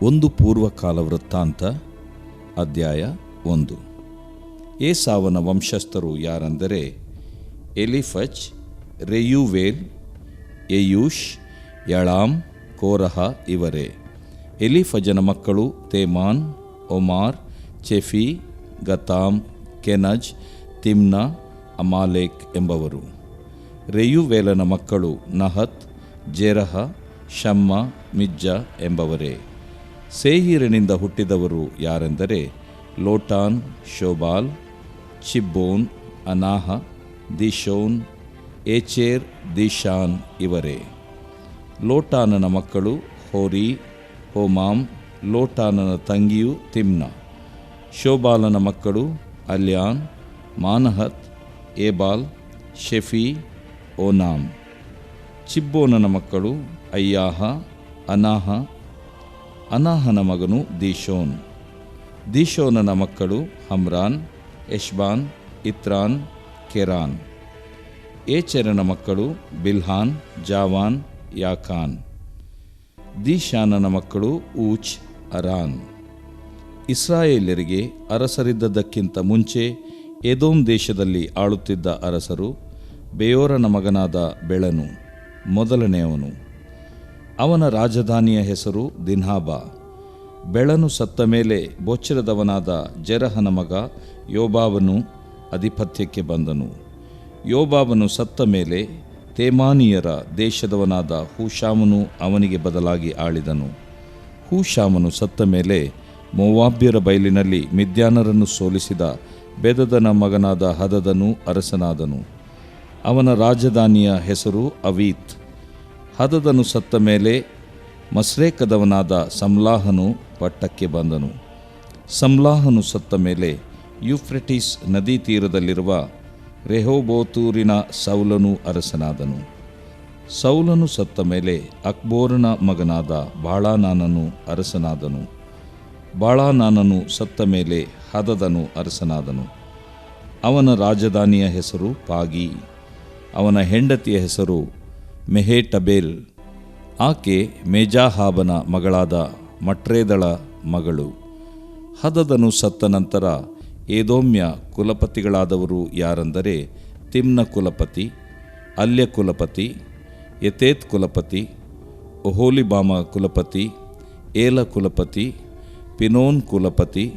ಒಂದು ಪೂರ್ವಕಾಲ ವೃತ್ತಾಂತ ಅಧ್ಯಾಯ 1. ಏಸಾವನ ವಂಶಸ್ಥರು ಯಾರೆಂದರೆ ಎಲಿಫಜ್, ರೆಯೂವೇಲ್, ಯೆಯೂಷ್, ಯಳಾಮ್, ಕೋರಹ ಇವರೇ. ಎಲಿಫಜನ ಮಕ್ಕಳು ತೇಮಾನ್, ಒಮಾರ್, ಚೆಫಿ, ಗತಾಮ್, ಕೆನಜ್, ತಿಮ್ನ, ಅಮಾಲೇಕ್ ಎಂಬವರು. ರೆಯೂವೇಲನ ಮಕ್ಕಳು ನಹತ್, ಜೆರಹ, ಶಮ್ಮ, ಮಿಜ್ಜ ಎಂಬವರೇ. ಸೇಯೀರಿನಿಂದ ಹುಟ್ಟಿದವರು ಯಾರೆಂದರೆ ಲೋಟಾನ್, ಶೋಬಾಲ್, ಚಿಬ್ಬೋನ್, ಅನಾಹ, ದಿಶೋನ್, ಏಚೇರ್, ದಿಶಾನ್ ಇವರೇ. ಲೋಟಾನನ ಮಕ್ಕಳು ಹೋರಿ, ಹೋಮಾಮ್, ಲೋಟಾನನ ತಂಗಿಯು ತಿಮ್ನ. ಶೋಬಾಲನ ಮಕ್ಕಳು ಅಲ್ಯಾನ್, ಮಾನಹತ್, ಏಬಾಲ್, ಶೆಫಿ, ಓನಾಮ್. ಚಿಬ್ಬೋನನ ಮಕ್ಕಳು ಅಯ್ಯಾಹ, ಅನಾಹ. ಅನಾಹನ ಮಗನು ದೀಶೋನ್. ದೀಶೋನನ ಮಕ್ಕಳು ಹಮ್ರಾನ್, ಎಷ್ಬಾನ್, ಇತ್ರಾನ್, ಕೆರಾನ್. ಏಚೆರನ ಮಕ್ಕಳು ಬಿಲ್ಹಾನ್, ಜಾವಾನ್, ಯಾಕಾನ್. ದೀಶಾನನ ಮಕ್ಕಳು ಊಚ್, ಅರಾನ್. ಇಸ್ರಾಯೇಲ್ಯರಿಗೆ ಅರಸರಿದ್ದದ್ದಕ್ಕಿಂತ ಮುಂಚೆ ಎದೋಮ್ ದೇಶದಲ್ಲಿ ಆಳುತ್ತಿದ್ದ ಅರಸರು ಬೆಯೋರನ ಮಗನಾದ ಬೆಳನು ಮೊದಲನೆಯವನು. ಅವನ ರಾಜಧಾನಿಯ ಹೆಸರು ದಿನ್ಹಾಬ. ಬೆಳನು ಸತ್ತ ಮೇಲೆ ಬೊಚ್ರದವನಾದ ಜೆರಹನ ಮಗ ಯೋಬಾಬನು ಅಧಿಪತ್ಯಕ್ಕೆ ಬಂದನು. ಯೋಬಾಬನು ಸತ್ತ ಮೇಲೆ ತೇಮಾನೀಯರ ದೇಶದವನಾದ ಹೂಷಾಮನು ಅವನಿಗೆ ಬದಲಾಗಿ ಆಳಿದನು. ಹೂಷಾಮನು ಸತ್ತ ಮೇಲೆ ಮೋವಾಬ್ಯರ ಬಯಲಿನಲ್ಲಿ ಮಿದ್ಯಾನರನ್ನು ಸೋಲಿಸಿದ ಬೆದದನ ಮಗನಾದ ಹದದನು ಅರಸನಾದನು. ಅವನ ರಾಜಧಾನಿಯ ಹೆಸರು ಅವೀತ್. ಹದದನು ಸತ್ತ ಮೇಲೆ ಮಸ್ರೇಕದವನಾದ ಸಂಲಾಹನು ಪಟ್ಟಕ್ಕೆ ಬಂದನು. ಸಂಲಾಹನು ಸತ್ತ ಮೇಲೆ ಯೂಫ್ರೆಟಿಸ್ ನದಿ ತೀರದಲ್ಲಿರುವ ರೆಹೋಬೋತೂರಿನ ಸೌಲನು ಅರಸನಾದನು. ಸೌಲನು ಸತ್ತ ಮೇಲೆ ಅಕ್ಬೋರನ ಮಗನಾದ ಬಾಳಾನಾನನು ಅರಸನಾದನು. ಬಾಳಾನಾನನು ಸತ್ತ ಮೇಲೆ ಹದದನು ಅರಸನಾದನು. ಅವನ ರಾಜಧಾನಿಯ ಹೆಸರು ಪಾಗಿ. ಅವನ ಹೆಂಡತಿಯ ಹೆಸರು ಮೆಹೇಟಬೇಲ್. ಆಕೆ ಮೇಜಾಹಾಬನ ಮಗಳಾದ ಮಟ್ರೇದಳ ಮಗಳು. ಹದದನು ಸತ್ತ ನಂತರ ಏದೋಮ್ಯ ಕುಲಪತಿಗಳಾದವರು ಯಾರೆಂದರೆ ತಿಮ್ನ ಕುಲಪತಿ, ಅಲ್ಯ ಕುಲಪತಿ, ಯತೇತ್ ಕುಲಪತಿ, ಒಹೋಲಿಬಾಮ ಕುಲಪತಿ, ಏಲ ಕುಲಪತಿ, ಪಿನೋನ್ ಕುಲಪತಿ,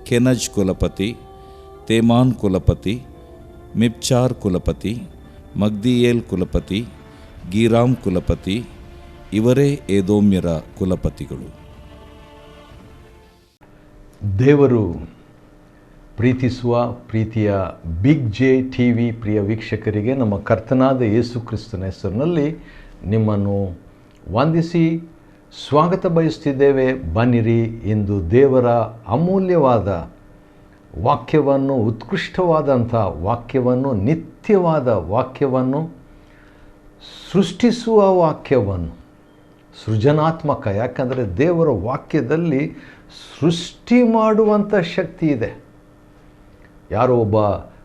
ಕೆನಜ್ ಕುಲಪತಿ, ತೇಮಾನ್ ಕುಲಪತಿ, ಮಿಪ್ಚಾರ್ ಕುಲಪತಿ, ಮಗ್ದಿಯೇಲ್ ಕುಲಪತಿ, ಗೀರಾಮ್ ಕುಲಪತಿ ಇವರೇ ಏದೋಮ್ಯರ ಕುಲಪತಿಗಳು. ದೇವರು ಪ್ರೀತಿಸುವ ಪ್ರೀತಿಯ ಬಿಗ್ ಜೆ ಟಿವಿ ಪ್ರಿಯ ವೀಕ್ಷಕರಿಗೆ ನಮ್ಮ ಕರ್ತನಾದ ಯೇಸು ಕ್ರಿಸ್ತನ ಹೆಸರಿನಲ್ಲಿ ನಿಮ್ಮನ್ನು ವಂದಿಸಿ ಸ್ವಾಗತ ಬಯಸ್ತಿದ್ದೇವೆ. ಬನ್ನಿರಿ, ಇಂದು ದೇವರ ಅಮೂಲ್ಯವಾದ ವಾಕ್ಯವನ್ನು, ಉತ್ಕೃಷ್ಟವಾದಂಥ ವಾಕ್ಯವನ್ನು, ನಿತ್ಯವಾದ ವಾಕ್ಯವನ್ನು, ಸೃಷ್ಟಿಸುವ ವಾಕ್ಯವನ್ನು, ಸೃಜನಾತ್ಮಕ. ಯಾಕಂದರೆ ದೇವರ ವಾಕ್ಯದಲ್ಲಿ ಸೃಷ್ಟಿ ಮಾಡುವಂಥ ಶಕ್ತಿ ಇದೆ. ಯಾರೋ ಒಬ್ಬ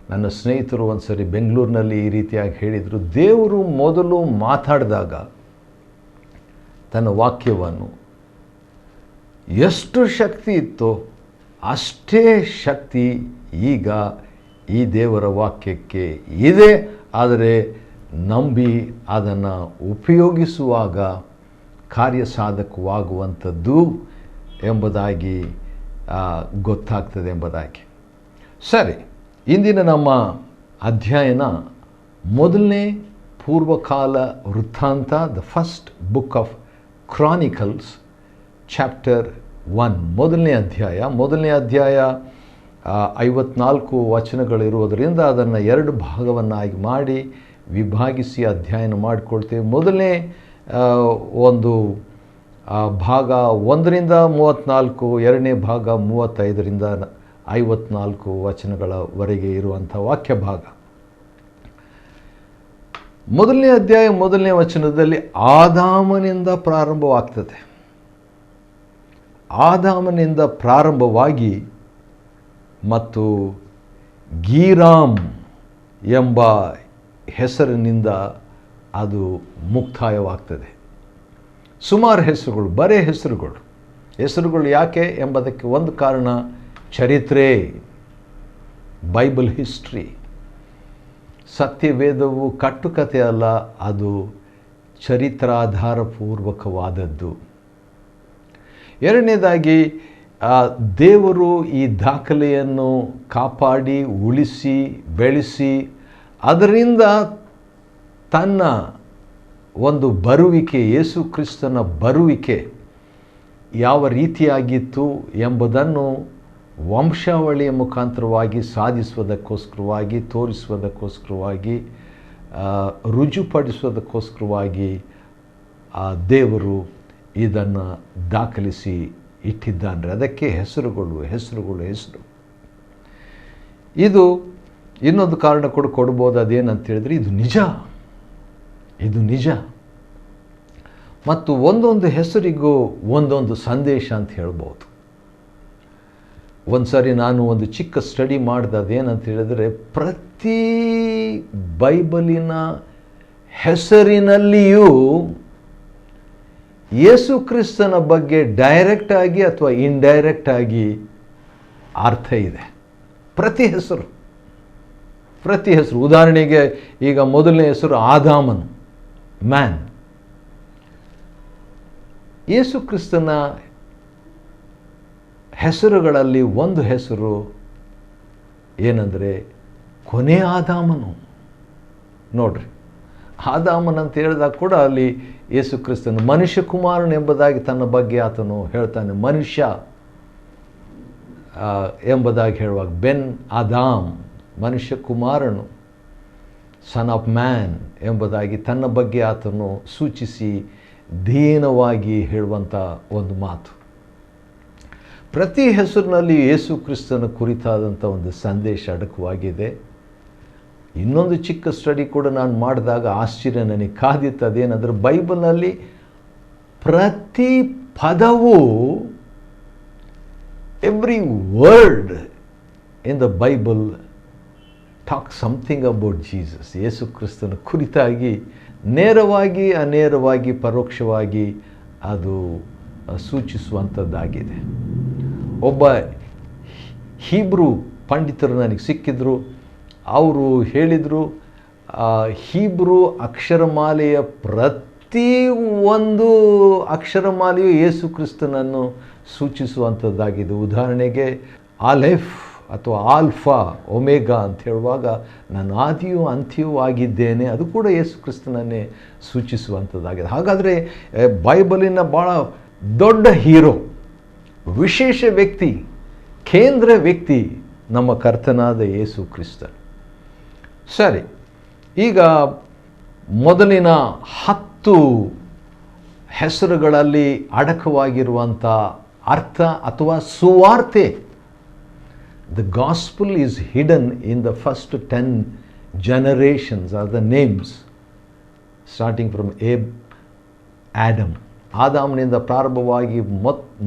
ನನ್ನ ಸ್ನೇಹಿತರು ಒಂದು ಸರಿ ಬೆಂಗಳೂರಿನಲ್ಲಿ ಈ ರೀತಿಯಾಗಿ ಹೇಳಿದರು, ದೇವರು ಮೊದಲು ಮಾತಾಡಿದಾಗ ತನ್ನ ವಾಕ್ಯವನ್ನು ಎಷ್ಟು ಶಕ್ತಿ ಇತ್ತೋ ಅಷ್ಟೇ ಶಕ್ತಿ ಈಗ ಈ ದೇವರ ವಾಕ್ಯಕ್ಕೆ ಇದೆ. ಆದರೆ ನಂಬಿ ಅದನ್ನು ಉಪಯೋಗಿಸುವಾಗ ಕಾರ್ಯಸಾಧಕವಾಗುವಂಥದ್ದು ಎಂಬುದಾಗಿ ಗೊತ್ತಾಗ್ತದೆ ಎಂಬುದಾಗಿ. ಸರಿ, ಇಂದಿನ ನಮ್ಮ ಅಧ್ಯಯನ ಮೊದಲನೇ ಪೂರ್ವಕಾಲ ವೃತ್ತಾಂತ, the first book of Chronicles, chapter 1, ಮೊದಲನೇ ಅಧ್ಯಾಯ 54 ವಚನಗಳಿರುವುದರಿಂದ ಅದನ್ನು 2 ಭಾಗವನ್ನಾಗಿ ಮಾಡಿ ವಿಭಾಗಿಸಿ ಅಧ್ಯಯನ ಮಾಡಿಕೊಳ್ತೇವೆ. ಮೊದಲನೇ ಒಂದು ಭಾಗ 1ರಿಂದ 34, ಎರಡನೇ ಭಾಗ 35ರಿಂದ 54 ವಚನಗಳವರೆಗೆ ಇರುವಂಥ ವಾಕ್ಯ ಭಾಗ. ಮೊದಲನೇ ಅಧ್ಯಾಯ 1ನೇ ವಚನದಲ್ಲಿ ಆದಾಮನಿಂದ ಪ್ರಾರಂಭವಾಗ್ತದೆ. ಆದಾಮನಿಂದ ಪ್ರಾರಂಭವಾಗಿ ಮತ್ತು ಗೀರಾಮ್ ಎಂಬ ಹೆಸರಿನಿಂದ ಅದು ಮುಕ್ತಾಯವಾಗ್ತದೆ. ಸುಮಾರು ಹೆಸರುಗಳು, ಬರೇ ಹೆಸರುಗಳು. ಹೆಸರುಗಳು ಯಾಕೆ ಎಂಬುದಕ್ಕೆ ಒಂದು ಕಾರಣ ಚರಿತ್ರೆ, ಬೈಬಲ್ ಹಿಸ್ಟ್ರಿ. ಸತ್ಯವೇದವು ಕಟ್ಟುಕತೆ ಅಲ್ಲ, ಅದು ಚರಿತ್ರಾಧಾರಪೂರ್ವಕವಾದದ್ದು. ಎರಡನೇದಾಗಿ ದೇವರು ಈ ದಾಖಲೆಯನ್ನು ಕಾಪಾಡಿ ಉಳಿಸಿ ಬೆಳೆಸಿ ಅದರಿಂದ ತನ್ನ ಒಂದು ಬರುವಿಕೆ, ಯೇಸು ಕ್ರಿಸ್ತನ ಬರುವಿಕೆ ಯಾವ ರೀತಿಯಾಗಿತ್ತು ಎಂಬುದನ್ನು ವಂಶಾವಳಿಯ ಮುಖಾಂತರವಾಗಿ ಸಾಧಿಸುವುದಕ್ಕೋಸ್ಕರವಾಗಿ, ತೋರಿಸುವುದಕ್ಕೋಸ್ಕರವಾಗಿ, ರುಜುಪಡಿಸುವುದಕ್ಕೋಸ್ಕರವಾಗಿ ದೇವರು ಇದನ್ನು ದಾಖಲಿಸಿ ಇಟ್ಟಿದ್ದಾನೆ. ಅದಕ್ಕೆ ಹೆಸರುಗಳು. ಇದು ಇನ್ನೊಂದು ಕಾರಣ ಕೂಡ ಕೊಡ್ಬೋದು. ಅದೇನಂತ ಹೇಳಿದ್ರೆ ಇದು ನಿಜ. ಮತ್ತು ಒಂದೊಂದು ಹೆಸರಿಗೂ ಒಂದೊಂದು ಸಂದೇಶ ಅಂತ ಹೇಳ್ಬೋದು. ಒಂದು ಸಾರಿ ನಾನು ಒಂದು ಚಿಕ್ಕ ಸ್ಟಡಿ ಮಾಡಿದೆ. ಅದೇನಂತ ಹೇಳಿದರೆ, ಪ್ರತಿ ಬೈಬಲಿನ ಹೆಸರಿನಲ್ಲಿಯೂ ಯೇಸು ಕ್ರಿಸ್ತನ ಬಗ್ಗೆ ಡೈರೆಕ್ಟ್ ಆಗಿ ಅಥವಾ ಇಂಡೈರೆಕ್ಟ್ ಆಗಿ ಅರ್ಥ ಇದೆ. ಪ್ರತಿ ಹೆಸರು. ಉದಾಹರಣೆಗೆ ಈಗ ಮೊದಲನೇ ಹೆಸರು ಆದಾಮನು, ಮ್ಯಾನ್. ಯೇಸು ಕ್ರಿಸ್ತನ ಹೆಸರುಗಳಲ್ಲಿ ಒಂದು ಹೆಸರು ಏನಂದರೆ ಕೊನೆ ಆದಾಮನು. ನೋಡ್ರಿ, ಆದಾಮನ್ ಅಂತ ಹೇಳಿದಾಗ ಕೂಡ ಅಲ್ಲಿ ಯೇಸು ಕ್ರಿಸ್ತನು ಮನುಷ್ಯ ಕುಮಾರನು ಎಂಬುದಾಗಿ ತನ್ನ ಬಗ್ಗೆ ಆತನು ಹೇಳ್ತಾನೆ. ಮನುಷ್ಯ ಎಂಬುದಾಗಿ ಹೇಳುವಾಗ ಬೆನ್ ಆದಾಮ್, ಮನುಷ್ಯ ಕುಮಾರನು, ಸನ್ ಆಫ್ ಮ್ಯಾನ್ ಎಂಬುದಾಗಿ ತನ್ನ ಬಗ್ಗೆ ಆತನು ಸೂಚಿಸಿ ದೀನವಾಗಿ ಹೇಳುವಂಥ ಒಂದು ಮಾತು. ಪ್ರತಿ ಹೆಸರಿನಲ್ಲಿ ಯೇಸು ಕ್ರಿಸ್ತನ ಕುರಿತಾದಂಥ ಒಂದು ಸಂದೇಶ ಅಡಕವಾಗಿದೆ. ಇನ್ನೊಂದು ಚಿಕ್ಕ ಸ್ಟಡಿ ಕೂಡ ನಾನು ಮಾಡಿದಾಗ ಆಶ್ಚರ್ಯ ನನಗೆ ಕಾದಿತ್ತು. ಅದೇನಂದರೆ, ಬೈಬಲ್ನಲ್ಲಿ ಪ್ರತಿ ಪದವು, every word in the Bible talk something about Jesus. ಯೇಸು ಕ್ರಿಸ್ತನ ಕುರಿತಾಗಿ ನೇರವಾಗಿ, ಅನೇರವಾಗಿ, ಪರೋಕ್ಷವಾಗಿ ಅದು ಸೂಚಿಸುವಂಥದ್ದಾಗಿದೆ. ಒಬ್ಬ ಹೀಬ್ರೂ ಪಂಡಿತರು ನನಗೆ ಸಿಕ್ಕಿದ್ರು. ಅವರು ಹೇಳಿದರು, ಹೀಬ್ರೂ ಅಕ್ಷರಮಾಲೆಯ ಪ್ರತಿ ಒಂದು ಅಕ್ಷರಮಾಲೆಯು ಯೇಸು ಕ್ರಿಸ್ತನನ್ನು ಸೂಚಿಸುವಂಥದ್ದಾಗಿದೆ. ಉದಾಹರಣೆಗೆ ಆಲೆಫ್ ಅಥವಾ ಆಲ್ಫಾ ಒಮೆಗಾ ಅಂತ ಹೇಳುವಾಗ ನಾನು ಆದಿಯೂ ಅಂತ್ಯವೂ ಆಗಿದ್ದೇನೆ, ಅದು ಕೂಡ ಯೇಸು ಕ್ರಿಸ್ತನನ್ನೇ ಸೂಚಿಸುವಂಥದ್ದಾಗಿದೆ. ಹಾಗಾದರೆ ಬೈಬಲಿನ ಭಾಳ ದೊಡ್ಡ ಹೀರೋ, ವಿಶೇಷ ವ್ಯಕ್ತಿ, ಕೇಂದ್ರ ವ್ಯಕ್ತಿ ನಮ್ಮ ಕರ್ತನಾದ ಯೇಸು ಕ್ರಿಸ್ತ. ಸರಿ, ಈಗ ಮೊದಲಿನ 10 ಹೆಸರುಗಳಲ್ಲಿ ಅಡಕವಾಗಿರುವಂಥ ಅರ್ಥ ಅಥವಾ ಸುವಾರ್ತೆ. The gospel is hidden in the first 10 generations are the names, starting from Adam. ಆದಾಮನಿಂದ ಪ್ರಾರಂಭವಾಗಿ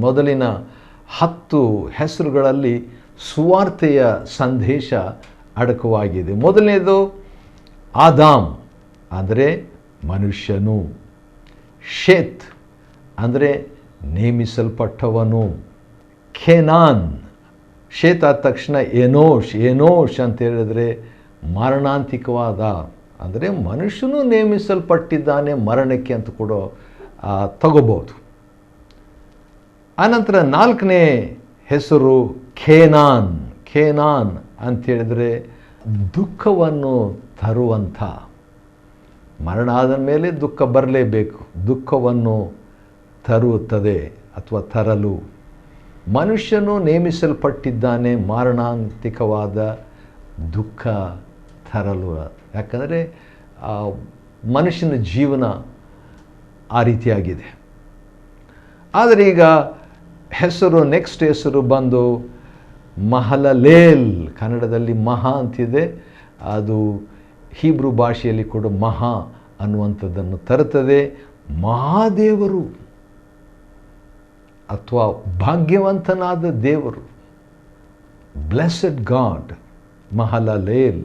ಮೊದಲಿನ 10 ಹೆಸರುಗಳಲ್ಲಿ ಸುವಾರ್ತೆಯ ಸಂದೇಶ ಅಡಕವಾಗಿದೆ. ಮೊದಲನೇದು ಆದಾಮ್ ಅಂದರೆ ಮನುಷ್ಯನು, ಶೇತ್ ಅಂದರೆ ನೇಮಿಸಲ್ಪಟ್ಟವನು, ಖೇನಾನ್, ಶೇತ್ ಆದ ತಕ್ಷಣ ಏನೋಷ್ ಅಂತ ಹೇಳಿದ್ರೆ ಮರಣಾಂತಿಕವಾದ, ಅಂದರೆ ಮನುಷ್ಯನು ನೇಮಿಸಲ್ಪಟ್ಟಿದ್ದಾನೆ ಮರಣಕ್ಕೆ ಅಂತ ಕೂಡ ತಗೋಬಹುದು. ಆನಂತರ 4ನೇ ಹೆಸರು ಖೇನಾನ್ ಅಂಥೇಳಿದರೆ ದುಃಖವನ್ನು ತರುವಂಥ, ಮರಣ ಆದ ಮೇಲೆ ದುಃಖ ಬರಲೇಬೇಕು, ದುಃಖವನ್ನು ತರುತ್ತದೆ ಅಥವಾ ತರಲು. ಮನುಷ್ಯನು ನೇಮಿಸಲ್ಪಟ್ಟಿದ್ದಾನೆ ಮಾರಣಾಂತಿಕವಾದ ದುಃಖ ತರಲು. ಯಾಕಂದರೆ ಮನುಷ್ಯನ ಜೀವನ ಆ ರೀತಿಯಾಗಿದೆ. ಆದರೆ ಈಗ ನೆಕ್ಸ್ಟ್ ಹೆಸರು ಬಂದು ಮಹಲಲೇಲ್. ಕನ್ನಡದಲ್ಲಿ ಮಹಾ ಅಂತಿದೆ, ಅದು ಹೀಬ್ರೂ ಭಾಷೆಯಲ್ಲಿ ಕೂಡ ಮಹಾ ಅನ್ನುವಂಥದ್ದನ್ನು ತರುತ್ತದೆ. ಮಹಾದೇವರು ಅಥವಾ ಭಾಗ್ಯವಂತನಾದ ದೇವರು, ಬ್ಲೆಸ್ಸೆಡ್ ಗಾಡ್, ಮಹಲಲೇಲ್.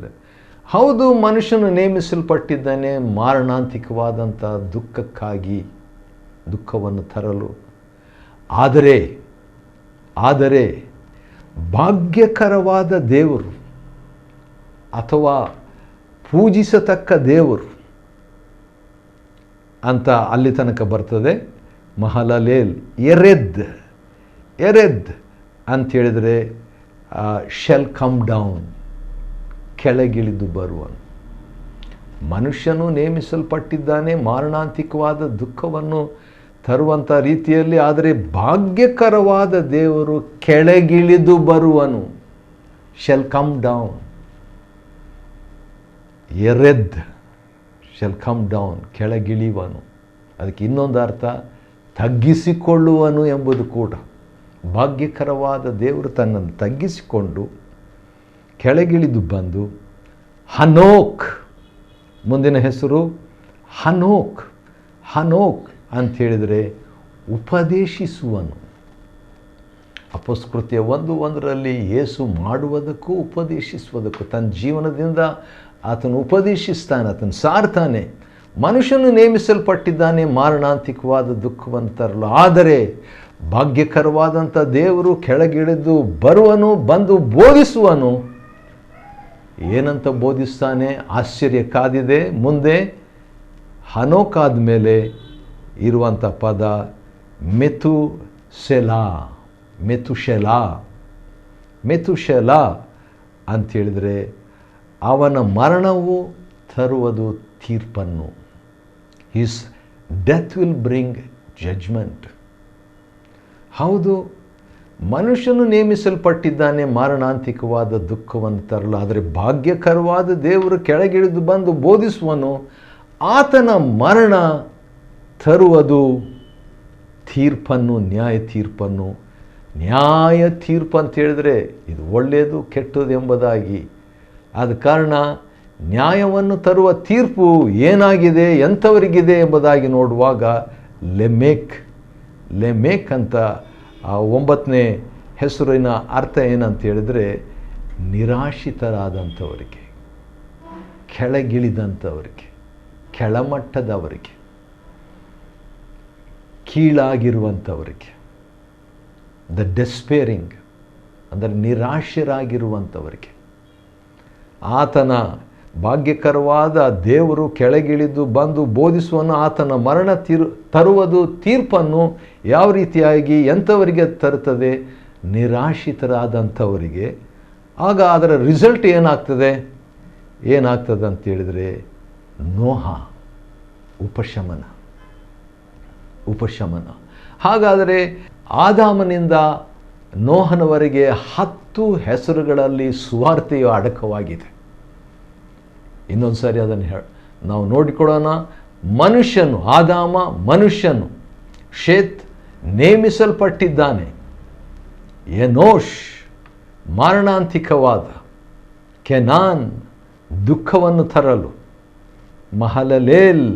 ಹೌದು, ಮನುಷ್ಯನು ನೇಮಿಸಲ್ಪಟ್ಟಿದ್ದಾನೆ ಮಾರಣಾಂತಿಕವಾದಂಥ ದುಃಖಕ್ಕಾಗಿ, ದುಃಖವನ್ನು ತರಲು. ಆದರೆ ಭಾಗ್ಯಕರವಾದ ದೇವರು ಅಥವಾ ಪೂಜಿಸತಕ್ಕ ದೇವರು ಅಂತ ಅಲ್ಲಿ ತನಕ ಬರ್ತದೆ. ಮಹಲಲೇಲ್ ಎರೆದ್ ಅಂಥೇಳಿದರೆ ಶೆಲ್ ಕಮ್ ಡೌನ್, ಕೆಳಗಿಳಿದು ಬರುವನು. ಮನುಷ್ಯನು ನೇಮಿಸಲ್ಪಟ್ಟಿದ್ದಾನೆ ಮಾರಣಾಂತಿಕವಾದ ದುಃಖವನ್ನು ತರುವಂಥ ರೀತಿಯಲ್ಲಿ, ಆದರೆ ಭಾಗ್ಯಕರವಾದ ದೇವರು ಕೆಳಗಿಳಿದು ಬರುವನು. ಶೆಲ್ ಕಮ್ ಡೌನ್, ಎರೆದ್ ಶೆಲ್ ಕಮ್ ಡೌನ್, ಕೆಳಗಿಳಿಯುವನು. ಅದಕ್ಕೆ ಇನ್ನೊಂದು ಅರ್ಥ ತಗ್ಗಿಸಿಕೊಳ್ಳುವನು ಎಂಬುದು ಕೂಡ. ಭಾಗ್ಯಕರವಾದ ದೇವರು ತನ್ನನ್ನು ತಗ್ಗಿಸಿಕೊಂಡು ಕೆಳಗಿಳಿದು ಬಂದು ಹನೋಕ್, ಮುಂದಿನ ಹೆಸರು ಹನೋಕ್ ಅಂಥೇಳಿದರೆ ಉಪದೇಶಿಸುವನು. ಅಪೊಸ್ತಲಕೃತ್ಯ 1:1 ಯೇಸು ಮಾಡುವುದಕ್ಕೂ ಉಪದೇಶಿಸುವುದಕ್ಕೂ ತನ್ನ ಜೀವನದಿಂದ ಆತನು ಉಪದೇಶಿಸ್ತಾನೆ, ಆತನು ಸಾರ್ತಾನೆ. ಮನುಷ್ಯನು ನೇಮಿಸಲ್ಪಟ್ಟಿದ್ದಾನೆ ಮಾರಣಾಂತಿಕವಾದ ದುಃಖವನ್ನು ತರಲು, ಆದರೆ ಭಾಗ್ಯಕರವಾದಂಥ ದೇವರು ಕೆಳಗಿಳಿದು ಬರುವನು, ಬಂದು ಬೋಧಿಸುವನು. ಏನಂತ ಬೋಧಿಸ್ತಾನೆ? ಆಶ್ಚರ್ಯ ಕಾದಿದೆ. ಮುಂದೆ ಹನೋಕಾದ ಮೇಲೆ ಇರುವಂಥ ಪದ ಮೆತುಶೆಲಾ ಅಂಥೇಳಿದರೆ ಅವನ ಮರಣವು ತರುವುದು ತೀರ್ಪನ್ನು. His death will bring judgment. ಹೌದು, ಮನುಷ್ಯನು ನೇಮಿಸಲ್ಪಟ್ಟಿದ್ದಾನೆ ಮಾರಣಾಂತಿಕವಾದ ದುಃಖವನ್ನು ತರಲು, ಆದರೆ ಭಾಗ್ಯಕರವಾದ ದೇವರು ಕೆಳಗಿಳಿದು ಬಂದು ಬೋಧಿಸುವನು. ಆತನ ಮರಣ ತರುವುದು ತೀರ್ಪನ್ನು, ನ್ಯಾಯ ತೀರ್ಪನ್ನು. ನ್ಯಾಯ ತೀರ್ಪು ಅಂತ ಹೇಳಿದರೆ ಇದು ಒಳ್ಳೆಯದು ಕೆಟ್ಟದು ಎಂಬುದಾಗಿ. ಆದ ಕಾರಣ ನ್ಯಾಯವನ್ನು ತರುವ ತೀರ್ಪು ಏನಾಗಿದೆ, ಎಂಥವರಿಗಿದೆ ಎಂಬುದಾಗಿ ನೋಡುವಾಗ ಲೆಮೇಕ್ ಅಂತ 9ನೇ ಹೆಸರಿನ ಅರ್ಥ ಏನಂತ ಹೇಳಿದರೆ ನಿರಾಶ್ರಿತರಾದಂಥವರಿಗೆ, ಕೆಳಗಿಳಿದಂಥವರಿಗೆ, ಕೆಳಮಟ್ಟದವರಿಗೆ, ಕೀಳಾಗಿರುವಂಥವರಿಗೆ. ದ ಡೆಸ್ಪೇರಿಂಗ್ ಅಂದರೆ ನಿರಾಶರಾಗಿರುವಂಥವರಿಗೆ ಆತನ ಭಾಗ್ಯಕರವಾದ ದೇವರು ಕೆಳಗಿಳಿದು ಬಂದು ಬೋಧಿಸುವನು. ಆತನ ಮರಣ ತರುವುದು ತೀರ್ಪನ್ನು ಯಾವ ರೀತಿಯಾಗಿ ಎಂಥವರಿಗೆ ತರುತ್ತದೆ? ನಿರಾಶ್ರಿತರಾದಂಥವರಿಗೆ. ಆಗ ಅದರ ರಿಸಲ್ಟ್ ಏನಾಗ್ತದೆ ಅಂತೇಳಿದರೆ ನೋಹ, ಉಪಶಮನ. ಹಾಗಾದರೆ ಆದಾಮನಿಂದ ನೋಹನವರೆಗೆ 10 ಹೆಸರುಗಳಲ್ಲಿ ಸುವಾರ್ತೆಯು ಅಡಕವಾಗಿದೆ. ಇನ್ನೊಂದು ಸಾರಿ ಅದನ್ನು ನಾವು ನೋಡಿಕೊಳ್ಳೋಣ. ಮನುಷ್ಯನು ಶೇತ್ ನೇಮಿಸಲ್ಪಟ್ಟಿದ್ದಾನೆ. ಎನೋಷ್ ಮಾರಣಾಂತಿಕವಾದ, ಕೆನಾನ್ ದುಃಖವನ್ನು ತರಲು, ಮಹಲಲೇಲ್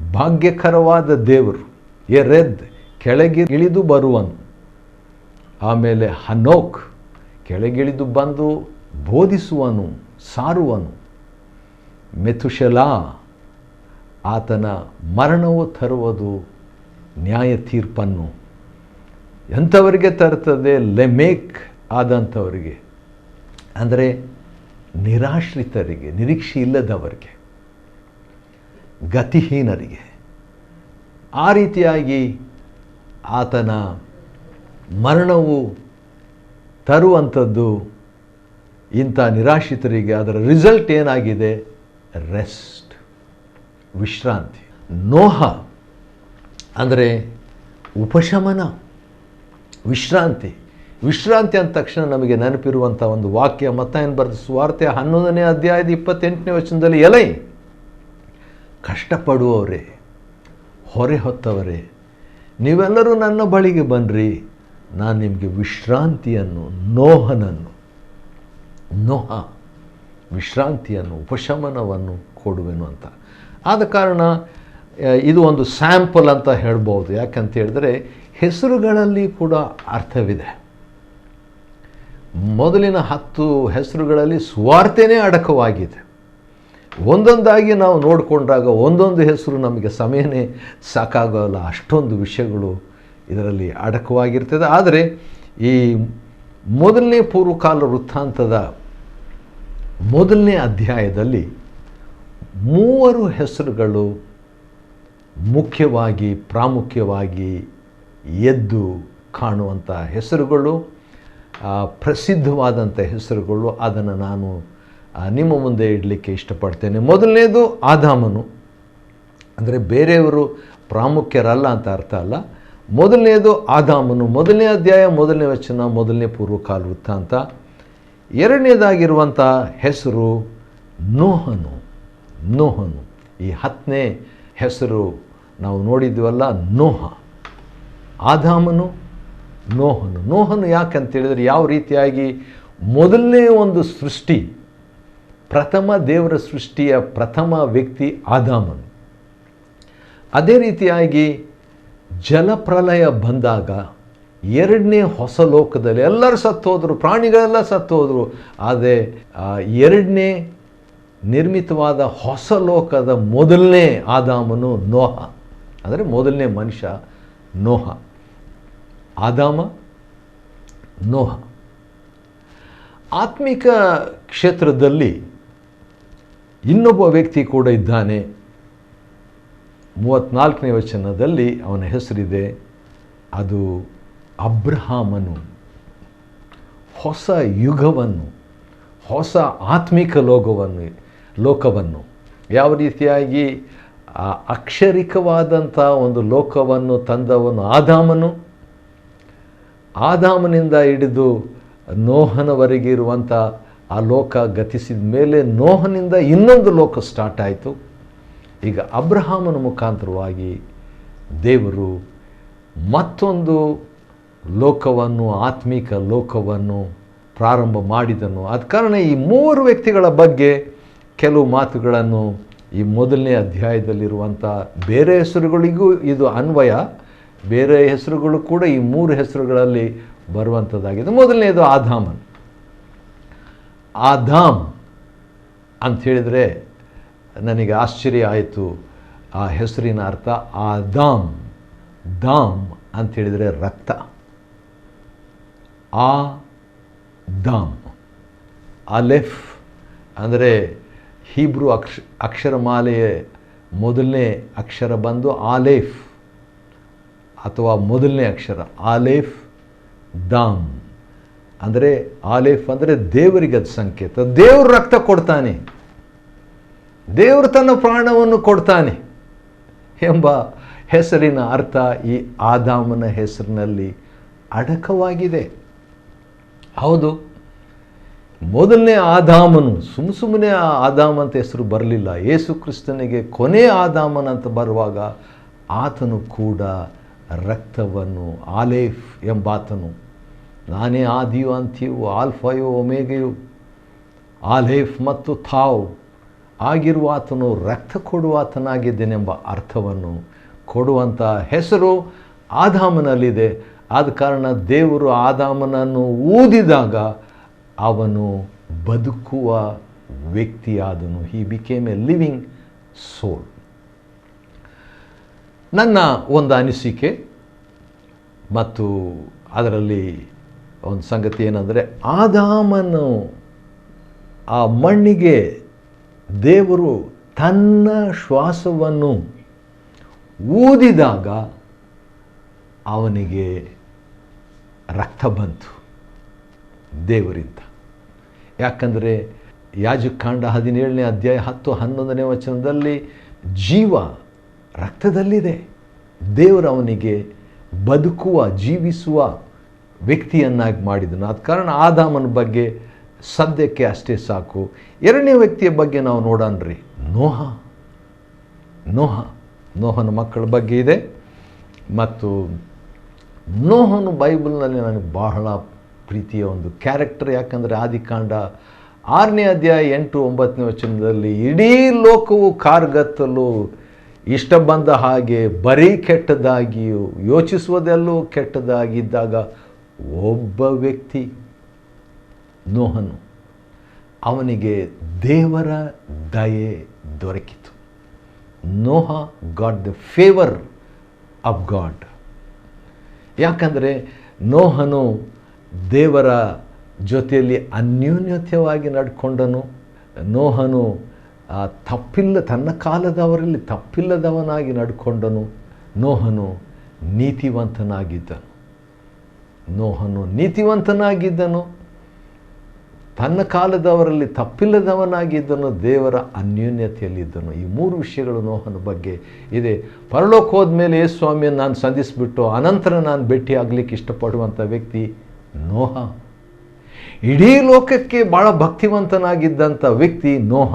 ಭಾಗ್ಯಕರವಾದ ದೇವರು, ಎರೆದ್ ಕೆಳಗಿಳಿದು ಬರುವನು, ಆಮೇಲೆ ಹನೋಕ್ ಕೆಳಗಿಳಿದು ಬಂದು ಬೋಧಿಸುವನು, ಸಾರುವನು, ಮೆತುಶೆಲಾ ಆತನ ಮರಣವು ತರುವುದು ನ್ಯಾಯ ತೀರ್ಪನ್ನು. ಎಂಥವರಿಗೆ ತರುತ್ತದೆ? ಲೆಮೇಕ್ ಆದಂಥವರಿಗೆ, ಅಂದರೆ ನಿರಾಶ್ರಿತರಿಗೆ, ನಿರೀಕ್ಷೆ ಇಲ್ಲದವರಿಗೆ, ಗತಿಹೀನರಿಗೆ. ಆ ರೀತಿಯಾಗಿ ಆತನ ಮರಣವು ತರುವಂಥದ್ದು ಇಂಥ ನಿರಾಶ್ರಿತರಿಗೆ. ಅದರ ರಿಸಲ್ಟ್ ಏನಾಗಿದೆ? ರೆಸ್ಟ್, ವಿಶ್ರಾಂತಿ. ನೋಹ ಅಂದರೆ ಉಪಶಮನ, ವಿಶ್ರಾಂತಿ ಅಂದ ತಕ್ಷಣ ನಮಗೆ ನೆನಪಿರುವಂಥ ಒಂದು ವಾಕ್ಯ ಮತ್ತಾಯನ ಬರೆದ ಸುವಾರ್ತೆ 11ನೇ ಅಧ್ಯಾಯದ 28ನೇ ವಚನದಲ್ಲಿ, ಎಲೈ ಕಷ್ಟಪಡುವವರೇ, ಹೊರೆ ಹೊತ್ತವರೇ, ನೀವೆಲ್ಲರೂ ನನ್ನ ಬಳಿಗೆ ಬನ್ನಿರಿ, ನಾನು ನಿಮಗೆ ವಿಶ್ರಾಂತಿಯನ್ನು, ನೋಹ ವಿಶ್ರಾಂತಿಯನ್ನು, ಉಪಶಮನವನ್ನು ಕೊಡುವೆನು ಅಂತ. ಆದ ಕಾರಣ ಇದು ಒಂದು ಸ್ಯಾಂಪಲ್ ಅಂತ ಹೇಳ್ಬೋದು. ಯಾಕಂತ ಹೇಳಿದ್ರೆ ಹೆಸರುಗಳಲ್ಲಿ ಕೂಡ ಅರ್ಥವಿದೆ. ಮೊದಲಿನ 10 ಹೆಸರುಗಳಲ್ಲಿ ಸುವಾರ್ತೆನೇ ಅಡಕವಾಗಿದೆ. ಒಂದೊಂದಾಗಿ ನಾವು ನೋಡಿಕೊಂಡಾಗ ಒಂದೊಂದು ಹೆಸರು ನಮಗೆ ಸಮಯನೇ ಸಾಕಾಗೋಲ್ಲ, ಅಷ್ಟೊಂದು ವಿಷಯಗಳು ಇದರಲ್ಲಿ ಅಡಕವಾಗಿರ್ತದೆ. ಆದರೆ ಈ ಮೊದಲನೇ ಪೂರ್ವಕಾಲ ವೃತ್ತಾಂತದ ಮೊದಲನೇ ಅಧ್ಯಾಯದಲ್ಲಿ 3 ಹೆಸರುಗಳು ಮುಖ್ಯವಾಗಿ ಪ್ರಾಮುಖ್ಯವಾಗಿ ಎದ್ದು ಕಾಣುವಂಥ ಹೆಸರುಗಳು, ಪ್ರಸಿದ್ಧವಾದಂಥ ಹೆಸರುಗಳು. ಅದನ್ನು ನಾನು ನಿಮ್ಮ ಮುಂದೆ ಇಡಲಿಕ್ಕೆ ಇಷ್ಟಪಡ್ತೇನೆ. ಮೊದಲನೇದು ಆದಾಮನು, ಅಂದರೆ ಬೇರೆಯವರು ಪ್ರಾಮುಖ್ಯರಲ್ಲ ಅಂತ ಅರ್ಥ ಅಲ್ಲ. ಮೊದಲನೇದು ಆದಾಮನು, ಮೊದಲನೇ ಅಧ್ಯಾಯ, ಮೊದಲನೇ ವಚನ, ಮೊದಲನೇ ಪೂರ್ವಕಾಲ ವೃತ್ತಾಂತ. ಎರಡನೇದಾಗಿರುವಂಥ ಹೆಸರು ನೋಹನು. ನೋಹನು ಈ 10ನೇ ಹೆಸರು ನಾವು ನೋಡಿದ್ವಲ್ಲ, ನೋಹ. ಆದಾಮನು, ನೋಹನು. ನೋಹನು ಯಾಕಂತೇಳಿದರೆ ಯಾವ ರೀತಿಯಾಗಿ ಮೊದಲನೇ ಒಂದು ಸೃಷ್ಟಿ, ಪ್ರಥಮ ದೇವರ ಸೃಷ್ಟಿಯ ಪ್ರಥಮ ವ್ಯಕ್ತಿ ಆದಾಮನು. ಅದೇ ರೀತಿಯಾಗಿ ಜಲಪ್ರಲಯ ಬಂದಾಗ ಎರಡನೇ ಹೊಸ ಲೋಕದಲ್ಲಿ ಎಲ್ಲರೂ ಸತ್ತೋದ್ರು, ಪ್ರಾಣಿಗಳೆಲ್ಲ ಸತ್ತೋದ್ರು. ಆದರೆ ಎರಡನೇ ನಿರ್ಮಿತವಾದ ಹೊಸ ಲೋಕದ ಮೊದಲನೇ ಆದಾಮನು ನೋಹ, ಅಂದರೆ ಮೊದಲನೇ ಮನುಷ್ಯ ನೋಹ. ಆದಾಮ, ನೋಹ. ಆತ್ಮಿಕ ಕ್ಷೇತ್ರದಲ್ಲಿ ಇನ್ನೊಬ್ಬ ವ್ಯಕ್ತಿ ಕೂಡ ಇದ್ದಾನೆ. 34ನೇ ವಚನದಲ್ಲಿ ಅವನ ಹೆಸರಿದೆ, ಅದು ಅಬ್ರಹಾಮನು. ಹೊಸ ಯುಗವನ್ನು, ಹೊಸ ಆತ್ಮಿಕ ಲೋಕವನ್ನು ಯಾವ ರೀತಿಯಾಗಿ ಅಕ್ಷರಿಕವಾದಂಥ ಒಂದು ಲೋಕವನ್ನು ತಂದವನು ಆದಾಮನು. ಆದಾಮನಿಂದ ಹಿಡಿದು ನೋಹನವರೆಗೆ ಇರುವಂಥ ಆ ಲೋಕ ಗತಿಸಿದ ಮೇಲೆ ನೋಹನಿಂದ ಇನ್ನೊಂದು ಲೋಕ ಸ್ಟಾರ್ಟ್ ಆಯಿತು. ಈಗ ಅಬ್ರಹಾಮನ ಮುಖಾಂತರವಾಗಿ ದೇವರು ಮತ್ತೊಂದು ಲೋಕವನ್ನು, ಆತ್ಮಿಕ ಲೋಕವನ್ನು ಪ್ರಾರಂಭ ಮಾಡಿದನು. ಆದ ಕಾರಣ ಈ 3 ವ್ಯಕ್ತಿಗಳ ಬಗ್ಗೆ ಕೆಲವು ಮಾತುಗಳನ್ನು ಈ ಮೊದಲನೇ ಅಧ್ಯಾಯದಲ್ಲಿರುವಂಥ ಬೇರೆ ಹೆಸರುಗಳಿಗೂ ಇದು ಅನ್ವಯ. ಬೇರೆ ಹೆಸರುಗಳು ಕೂಡ ಈ 3 ಹೆಸರುಗಳಲ್ಲಿ ಬರುವಂಥದ್ದಾಗಿದೆ. ಮೊದಲನೇದು ಆದಾಮನ್. ಆದಾಮ್ ಅಂಥೇಳಿದರೆ ನನಗೆ ಆಶ್ಚರ್ಯ ಆಯಿತು. ಆ ಹೆಸರಿನ ಅರ್ಥ ಆದಾಮ್. ದಾಮ್ ಅಂಥೇಳಿದರೆ ರಕ್ತ. ಆದಾಮ್. ಅಲೆಫ್ ಅಂದರೆ ಹೀಬ್ರೂ ಅಕ್ಷರಮಾಲೆಯ ಮೊದಲನೇ ಅಕ್ಷರ ಬಂದು ಆಲೇಫ್, ಅಥವಾ ಮೊದಲನೇ ಅಕ್ಷರ ಆಲೇಫ್ ದಾಮ್. ಅಂದರೆ ಆಲೇಫ್ ಅಂದರೆ ದೇವರಿಗೆ ಅದು ಸಂಕೇತ. ದೇವರು ರಕ್ತ ಕೊಡ್ತಾನೆ, ದೇವರು ತನ್ನ ಪ್ರಾಣವನ್ನು ಕೊಡ್ತಾನೆ ಎಂಬ ಹೆಸರಿನ ಅರ್ಥ ಈ ಆದಾಮನ ಹೆಸರಿನಲ್ಲಿ ಅಡಕವಾಗಿದೆ. ಹೌದು, ಮೊದಲನೇ ಆದಾಮನು ಸುಮ್ಮನೆ ಆದಾಮ ಅಂತ ಹೆಸರು ಬರಲಿಲ್ಲ. ಯೇಸು ಕ್ರಿಸ್ತನಿಗೆ ಕೊನೆ ಆದಾಮನ ಅಂತ ಬರುವಾಗ ಆತನು ಕೂಡ ರಕ್ತವನ್ನು, ಆಲೇಫ್ ಎಂಬಾತನು, ನಾನೇ ಆದಿಯು ಅಂತ್ಯವು, ಆಲ್ಫಯೋ ಒಮೇಗೆಯು, ಆಲೇಫ್ ಮತ್ತು ಥಾವ್ ಆಗಿರುವ ಆತನು ರಕ್ತ ಕೊಡುವಾತನಾಗಿದ್ದೇನೆಂಬ ಅರ್ಥವನ್ನು ಕೊಡುವಂಥ ಹೆಸರು ಆದಾಮನಲ್ಲಿದೆ. ಆದ ಕಾರಣ ದೇವರು ಆದಾಮನನ್ನು ಊದಿದಾಗ ಅವನು ಬದುಕುವ ವ್ಯಕ್ತಿಯಾದನು. ಹಿ ಬಿಕೇಮ್ ಎ ಲಿವಿಂಗ್ ಸೋಲ್. ನನ್ನ ಒಂದು ಅನಿಸಿಕೆ ಮತ್ತು ಅದರಲ್ಲಿ ಒಂದು ಸಂಗತಿ ಏನಂದರೆ, ಆದಾಮನು ಆ ಮಣ್ಣಿಗೆ ದೇವರು ತನ್ನ ಶ್ವಾಸವನ್ನು ಊದಿದಾಗ ಅವನಿಗೆ ರಕ್ತ ಬಂತು ದೇವರಿಂದ. ಯಾಕಂದರೆ ಯಾಜಕಾಂಡ 17ನೇ ಅಧ್ಯಾಯ 10-11ನೇ ವಚನದಲ್ಲಿ ಜೀವ ರಕ್ತದಲ್ಲಿದೆ. ದೇವರು ಅವನಿಗೆ ಬದುಕುವ, ಜೀವಿಸುವ ವ್ಯಕ್ತಿಯನ್ನಾಗಿ ಮಾಡಿದನು. ಆದ ಕಾರಣ ಆದಾಮನ ಬಗ್ಗೆ ಸದ್ಯಕ್ಕೆ ಅಷ್ಟೇ ಸಾಕು. ಎರಡನೇ ವ್ಯಕ್ತಿಯ ಬಗ್ಗೆ ನಾವು ನೋಡೋಣ್ರಿ. ನೋಹನ ಮಕ್ಕಳ ಬಗ್ಗೆ ಇದೆ. ಮತ್ತು ನೋಹನು ಬೈಬಲ್ನಲ್ಲಿ ನನಗೆ ಬಹಳ ಪ್ರೀತಿಯ ಒಂದು ಕ್ಯಾರೆಕ್ಟರ್. ಯಾಕಂದರೆ ಆದಿಕಾಂಡ 6ನೇ ಅಧ್ಯಾಯ 8-9ನೇ ವಚನದಲ್ಲಿ ಇಡೀ ಲೋಕವು ಕಾರ್ಗತ್ತಲು, ಇಷ್ಟ ಬಂದ ಹಾಗೆ ಬರೀ ಕೆಟ್ಟದಾಗಿಯೂ ಯೋಚಿಸುವುದೆಲ್ಲೂ ಕೆಟ್ಟದಾಗಿದ್ದಾಗ ಒಬ್ಬ ವ್ಯಕ್ತಿ ನೋಹನು, ಅವನಿಗೆ ದೇವರ ದಯೆ ದೊರಕಿತು. Noah got the favour of God. ಯಾಕಂದರೆ ನೋಹನು ದೇವರ ಜೊತೆಯಲ್ಲಿ ಅನ್ಯೋನ್ಯತೆಯಾಗಿ ನಡ್ಕೊಂಡನು. ನೋಹನು ತನ್ನ ಕಾಲದವರಲ್ಲಿ ತಪ್ಪಿಲ್ಲದವನಾಗಿ ನಡ್ಕೊಂಡನು. ನೋಹನು ನೀತಿವಂತನಾಗಿದ್ದನು. ತನ್ನ ಕಾಲದವರಲ್ಲಿ ತಪ್ಪಿಲ್ಲದವನಾಗಿದ್ದನು. ದೇವರ ಅನ್ಯೋನ್ಯತೆಯಲ್ಲಿದ್ದನು. ಈ 3 ವಿಷಯಗಳು ನೋಹನ ಬಗ್ಗೆ ಇದೆ. ಪರಲೋಕ ಹೋದ್ಮೇಲೆ ಸ್ವಾಮಿಯನ್ನು ನಾನು ಸಂಧಿಸಿಬಿಟ್ಟು ಅನಂತರ ನಾನು ಭೇಟಿ ಆಗಲಿಕ್ಕೆ ಇಷ್ಟಪಡುವಂಥ ವ್ಯಕ್ತಿ ನೋಹ. ಇಡೀ ಲೋಕಕ್ಕೆ ಭಾಳ ಭಕ್ತಿವಂತನಾಗಿದ್ದಂಥ ವ್ಯಕ್ತಿ ನೋಹ.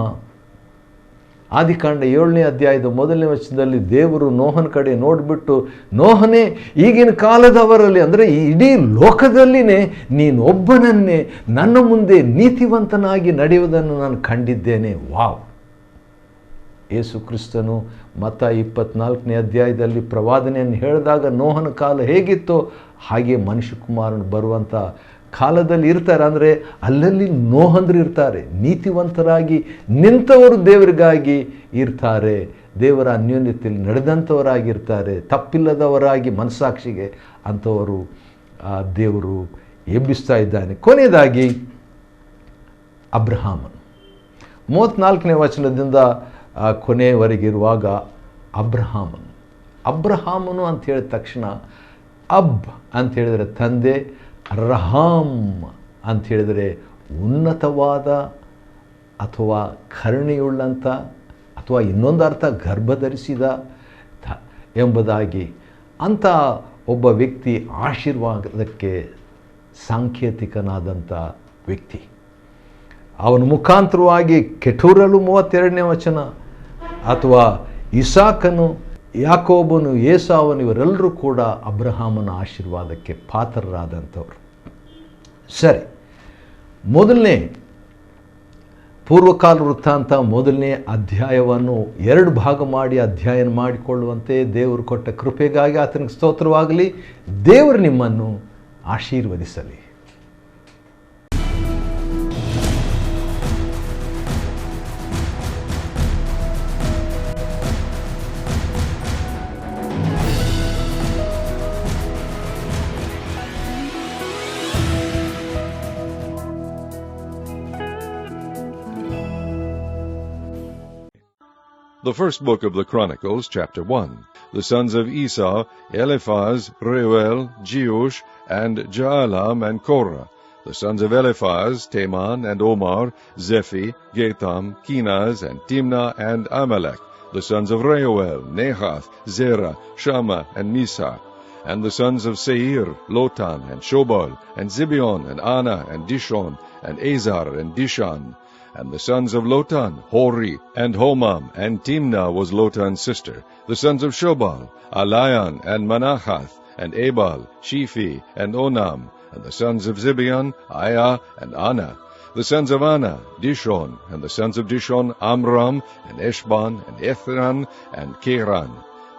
ಆದಿಕಾಂಡ 7ನೇ ಅಧ್ಯಾಯದ 1ನೇ ವಚನದಲ್ಲಿ ದೇವರು ನೋಹನ ಕಡೆ ನೋಡಿಬಿಟ್ಟು, ನೋಹನೇ, ಈಗಿನ ಕಾಲದವರಲ್ಲಿ ಅಂದರೆ ಈ ಇಡೀ ಲೋಕದಲ್ಲಿನೇ ನೀನೊಬ್ಬನನ್ನೇ ನನ್ನ ಮುಂದೆ ನೀತಿವಂತನಾಗಿ ನಡೆಯುವುದನ್ನು ನಾನು ಕಂಡಿದ್ದೇನೆ. ವಾವ್! ಯೇಸು ಕ್ರಿಸ್ತನು ಮತ್ತಾಯ 24ನೇ ಅಧ್ಯಾಯದಲ್ಲಿ ಪ್ರವಾದನೆಯನ್ನು ಹೇಳಿದಾಗ ನೋಹನ ಕಾಲ ಹೇಗಿತ್ತೋ ಹಾಗೆ ಮನುಷ್ಯಕುಮಾರನು ಬರುವಂಥ ಕಾಲದಲ್ಲಿ ಇರ್ತಾರೆ. ಅಂದರೆ ಅಲ್ಲಲ್ಲಿ ನೋಹಂದ್ರು ಇರ್ತಾರೆ. ನೀತಿವಂತರಾಗಿ ನಿಂತವರು ದೇವರಿಗಾಗಿ ಇರ್ತಾರೆ. ದೇವರ ಅನ್ಯೋನ್ಯತೆಯಲ್ಲಿ ನಡೆದಂಥವರಾಗಿರ್ತಾರೆ. ತಪ್ಪಿಲ್ಲದವರಾಗಿ ಮನಸ್ಸಾಕ್ಷಿಗೆ ಅಂಥವರು ದೇವರು ಎಬ್ಬಿಸ್ತಾ ಇದ್ದಾನೆ. ಕೊನೆಯದಾಗಿ ಅಬ್ರಹಾಮನು 34ನೇ ವಚನದಿಂದ ಕೊನೆಯವರೆಗಿರುವಾಗ ಅಬ್ರಹಾಮನು ಅಂತ ಹೇಳಿದ ತಕ್ಷಣ ಅಬ್ ಅಂತ ಹೇಳಿದರೆ ತಂದೆ, ರಹಾಮ್ ಅಂತ ಹೇಳಿದರೆ ಉನ್ನತವಾದ ಅಥವಾ ಕರುಣೆಯುಳ್ಳಂಥ ಅಥವಾ ಇನ್ನೊಂದು ಅರ್ಥ ಗರ್ಭಧರಿಸಿದ ಎಂಬುದಾಗಿ ಅಂಥ ಒಬ್ಬ ವ್ಯಕ್ತಿ ಆಶೀರ್ವಾದಕ್ಕೆ ಸಾಂಕೇತಿಕನಾದಂಥ ವ್ಯಕ್ತಿ. ಅವನ ಮುಖಾಂತರವಾಗಿ ಕೆಟೂರಲು 32ನೇ ವಚನ ಅಥವಾ ಇಸಾಕನು, ಯಾಕೋಬನು, ಏಸಾವನು ಇವರೆಲ್ಲರೂ ಕೂಡ ಅಬ್ರಹಾಮನ ಆಶೀರ್ವಾದಕ್ಕೆ ಪಾತ್ರರಾದಂಥವ್ರು. ಸರಿ, ಮೊದಲನೇ ಪೂರ್ವಕಾಲ ವೃತ್ತಾಂತ 1ನೇ ಅಧ್ಯಾಯವನ್ನು 2 ಭಾಗ ಮಾಡಿ ಅಧ್ಯಯನ ಮಾಡಿಕೊಳ್ಳುವಂತೆ ದೇವರು ಕೊಟ್ಟ ಕೃಪೆಗಾಗಿ ಆತನಿಗೆ ಸ್ತೋತ್ರವಾಗಲಿ. ದೇವರು ನಿಮ್ಮನ್ನು ಆಶೀರ್ವದಿಸಲಿ. The first book of the Chronicles, chapter 1. The sons of Esau, Eliphaz, Reuel, Jeush, and Jaalam, and Korah. The sons of Eliphaz, Teman, and Omar, Zephi, Gatham, Kenaz, and Timnah, and Amalek. The sons of Reuel, Nahath, Zerah, Shammah, and Misa. And the sons of Seir, Lotan, and Shobal, and Zibeon, and Anna, and Dishon, and Azar, and Dishan. And the sons of Lotan, Hori, and Homam, and Timnah was Lotan's sister. The sons of Shobal, Alian, and Manahath, and Ebal, Shephi, and Onam. And the sons of Zibeon, Aya, and Anna. The sons of Anna, Dishon. And the sons of Dishon, Amram, and Eshban, and Ethran, and Keran.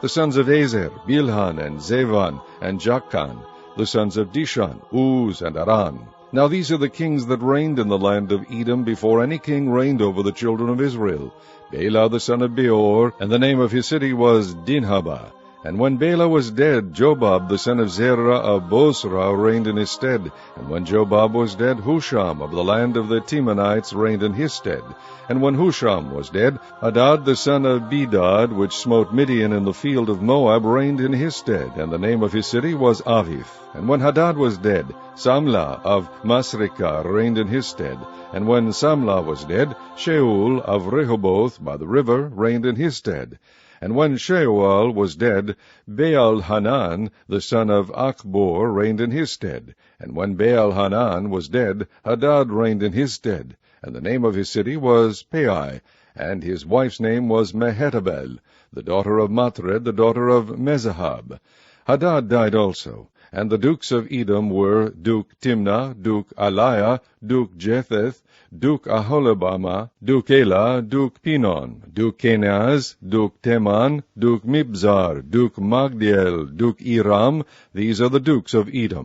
The sons of Ezer, Bilhan, and Zevan, and Jachan. The sons of Dishan, Uz, and Aran. Now these are the kings that reigned in the land of Edom before any king reigned over the children of Israel. Bela the son of Beor, and the name of his city was Dinhabah. And when Bela was dead, Jobab the son of Zerah of Bosra reigned in his stead. And when Jobab was dead, Husham of the land of the Temanites reigned in his stead. And when Husham was dead, Hadad the son of Bedad, which smote Midian in the field of Moab, reigned in his stead. And the name of his city was Avith. And when Hadad was dead, Samlah of Masrekah reigned in his stead. And when Samlah was dead, Shaul of Rehoboth by the river reigned in his stead. And when Shaul was dead, Baal-Hanan, the son of Achbor, reigned in his stead. And when Baal-Hanan was dead, Hadad reigned in his stead. And the name of his city was Pai, and his wife's name was Mehetabel, the daughter of Matred, the daughter of Mezahab. Hadad died also. And the dukes of Edom were Duke Timnah, Duke Aliah, Duke Jetheth, Duke Aholibamah, Duke Elah, Duke Pinon, Duke Kenaz, Duke Teman, Duke Mibzar, Duke Magdiel, Duke Iram. These are the dukes of Edom.